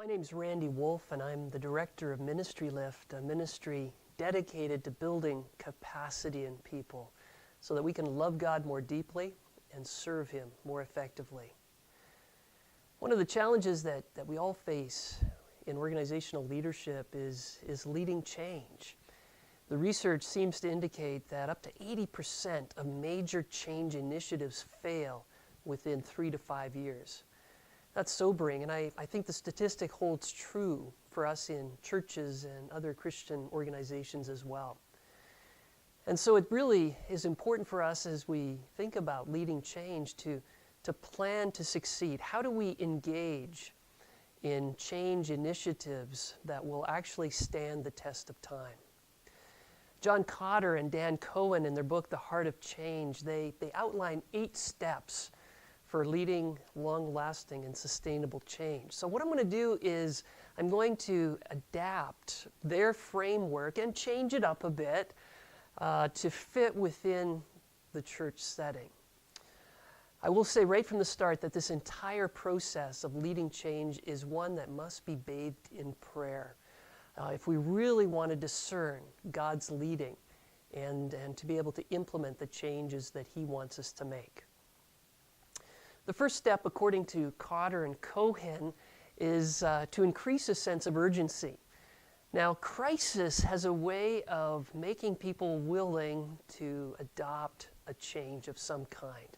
My name's Randy Wolf, and I'm the director of Ministry Lift, a ministry dedicated to building capacity in people so that we can love God more deeply and serve Him more effectively. One of the challenges that we all face in organizational leadership is leading change. The research seems to indicate that up to 80% of major change initiatives fail within 3 to 5 years. That's sobering, and I think the statistic holds true for us in churches and other Christian organizations as well. And so it really is important for us as we think about leading change to plan to succeed. How do we engage in change initiatives that will actually stand the test of time? John Cotter and Dan Cohen, in their book, The Heart of Change, they outline 8 steps for leading long-lasting and sustainable change. So what I'm going to do is I'm going to adapt their framework and change it up a bit to fit within the church setting. I will say right from the start that this entire process of leading change is one that must be bathed in prayer. If we really want to discern God's leading and to be able to implement the changes that He wants us to make. The first step, according to Cotter and Cohen, is to increase a sense of urgency. Now, crisis has a way of making people willing to adopt a change of some kind.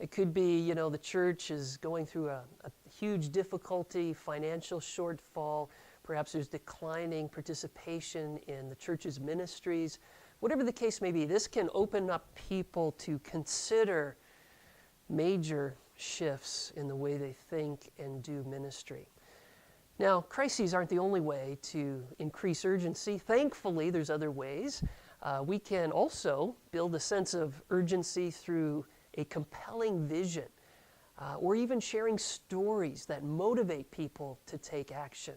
It could be, the church is going through a huge difficulty, financial shortfall, perhaps there's declining participation in the church's ministries. Whatever the case may be, this can open up people to consider major shifts in the way they think and do ministry. Now, crises aren't the only way to increase urgency. Thankfully, there's other ways. We can also build a sense of urgency through a compelling vision, or even sharing stories that motivate people to take action.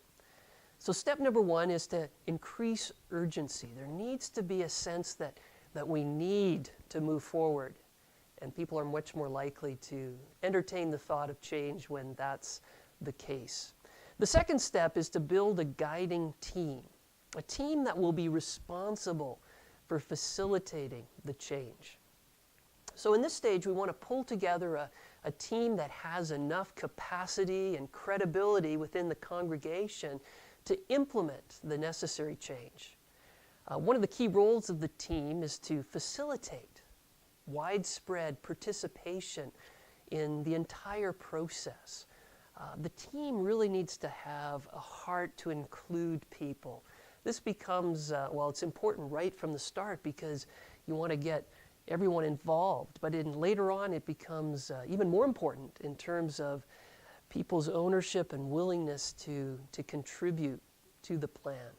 So step number 1 is to increase urgency. There needs to be a sense that we need to move forward. And people are much more likely to entertain the thought of change when that's the case. The second step is to build a guiding team, a team that will be responsible for facilitating the change. So in this stage, we want to pull together a team that has enough capacity and credibility within the congregation to implement the necessary change. One of the key roles of the team is to facilitate widespread participation in the entire process. The team really needs to have a heart to include people. This becomes, it's important right from the start because you want to get everyone involved, but later on it becomes even more important in terms of people's ownership and willingness to contribute to the plan.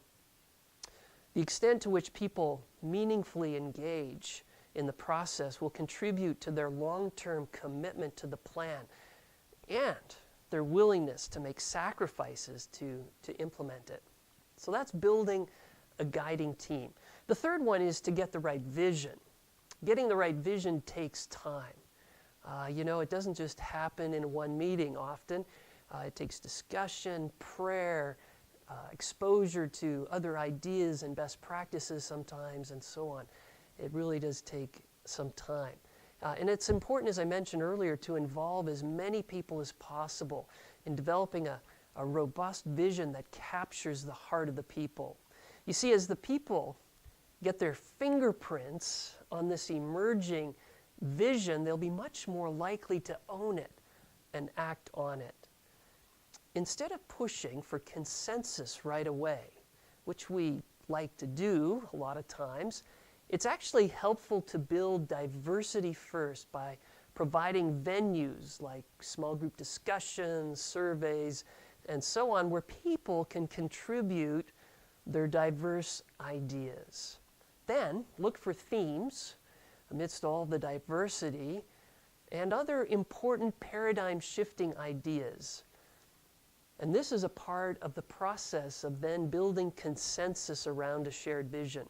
The extent to which people meaningfully engage in the process will contribute to their long-term commitment to the plan and their willingness to make sacrifices to implement it. So that's building a guiding team. The third one is to get the right vision. Getting the right vision takes time. It doesn't just happen in one meeting often. It takes discussion, prayer, exposure to other ideas and best practices sometimes, and so on. It really does take some time. And it's important, as I mentioned earlier, to involve as many people as possible in developing a robust vision that captures the heart of the people. You see, as the people get their fingerprints on this emerging vision, they'll be much more likely to own it and act on it. Instead of pushing for consensus right away, which we like to do a lot of times, it's actually helpful to build diversity first by providing venues like small group discussions, surveys, and so on, where people can contribute their diverse ideas. Then look for themes amidst all the diversity and other important paradigm-shifting ideas. And this is a part of the process of then building consensus around a shared vision.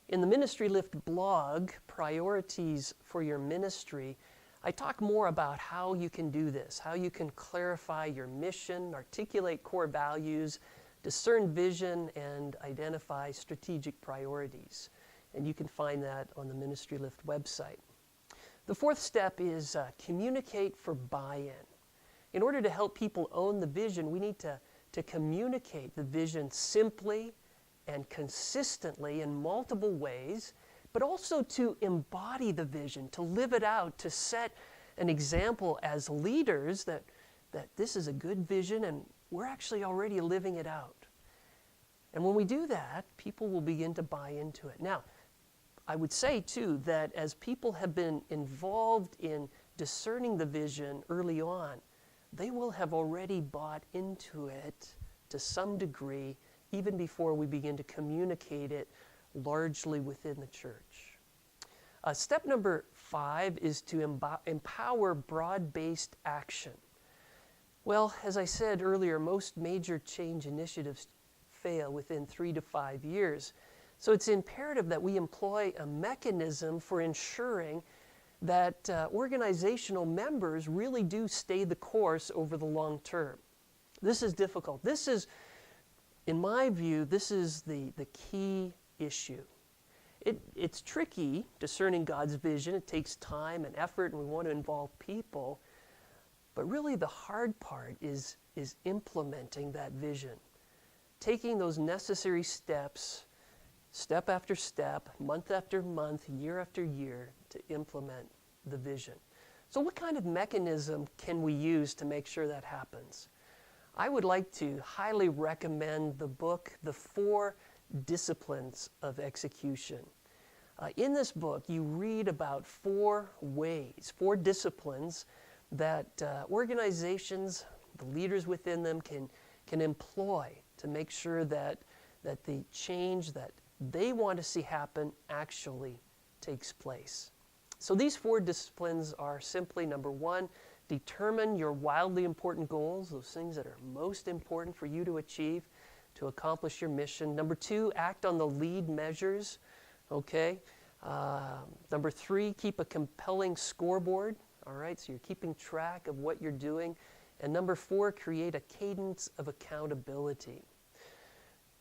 In the Ministry Lift blog, Priorities for Your Ministry, I talk more about how you can do this, how you can clarify your mission, articulate core values, discern vision, and identify strategic priorities. And you can find that on the Ministry Lift website. The fourth step is communicate for buy-in. In order to help people own the vision, we need to communicate the vision simply and consistently in multiple ways, but also to embody the vision, to live it out, to set an example as leaders that this is a good vision and we're actually already living it out. And when we do that, people will begin to buy into it. Now, I would say too that as people have been involved in discerning the vision early on, they will have already bought into it to some degree even before we begin to communicate it largely within the church. Step number 5 is to empower broad-based action. Well, as I said earlier, most major change initiatives fail within 3 to 5 years. So it's imperative that we employ a mechanism for ensuring that organizational members really do stay the course over the long term. This is difficult. This is, in my view, this is the key issue. It's tricky discerning God's vision. It takes time and effort, and we want to involve people. But really the hard part is implementing that vision. Taking those necessary steps, step after step, month after month, year after year, to implement the vision. So what kind of mechanism can we use to make sure that happens? I would like to highly recommend the book, The 4 Disciplines of Execution. In this book, you read about 4 ways, 4 disciplines that organizations, the leaders within them can employ to make sure that the change that they want to see happen actually takes place. So these 4 disciplines are simply, number 1, determine your wildly important goals, those things that are most important for you to achieve to accomplish your mission. Number 2, act on the lead measures, okay? Number 3, keep a compelling scoreboard, all right? So you're keeping track of what you're doing. And number 4, create a cadence of accountability.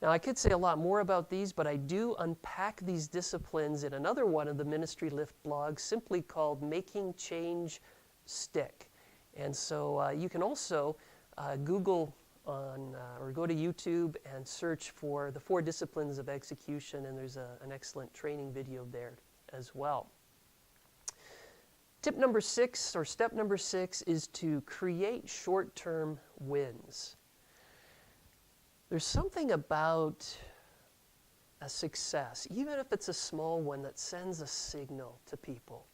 Now, I could say a lot more about these, but I do unpack these disciplines in another one of the Ministry Lift blogs, simply called Making Change Stick. And so you can also Google on or go to YouTube and search for the 4 disciplines of execution, and there's an excellent training video there as well. Tip number 6, or step number 6, is to create short-term wins. There's something about a success, even if it's a small one, that sends a signal to people.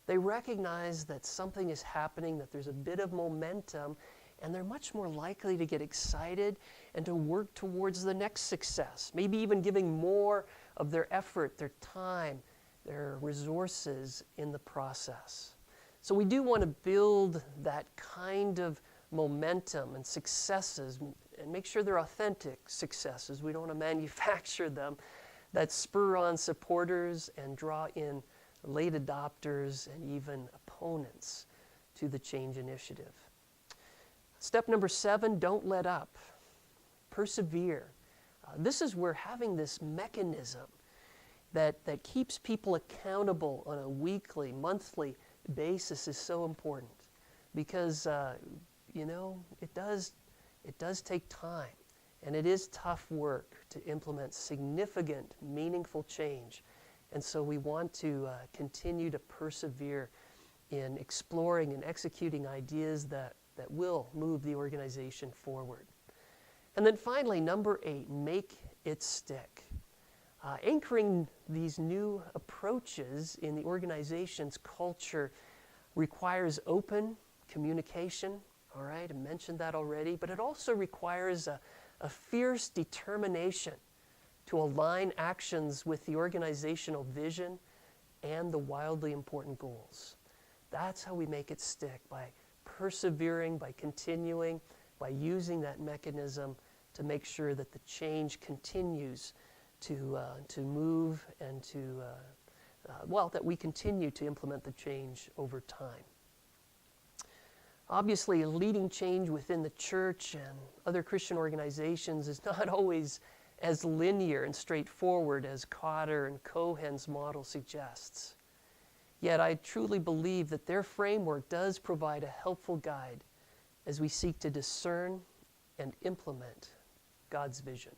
They recognize that something is happening, that there's a bit of momentum, and they're much more likely to get excited and to work towards the next success, maybe even giving more of their effort, their time, their resources in the process. So we do want to build that kind of momentum and successes and make sure they're authentic successes. We don't want to manufacture them that spur on supporters and draw in late adopters and even opponents to the change initiative. Step number 7, don't let up. Persevere. This is where having this mechanism that keeps people accountable on a weekly, monthly basis is so important, because it does take time, and it is tough work to implement significant, meaningful change. And so we want to continue to persevere in exploring and executing ideas that will move the organization forward. And then finally, number 8, make it stick. Anchoring these new approaches in the organization's culture requires open communication, all right? I mentioned that already, but it also requires a fierce determination to align actions with the organizational vision and the wildly important goals. That's how we make it stick, by persevering, by continuing, by using that mechanism to make sure that the change continues to move and that we continue to implement the change over time. Obviously, leading change within the church and other Christian organizations is not always as linear and straightforward as Cotter and Cohen's model suggests. Yet I truly believe that their framework does provide a helpful guide as we seek to discern and implement God's vision.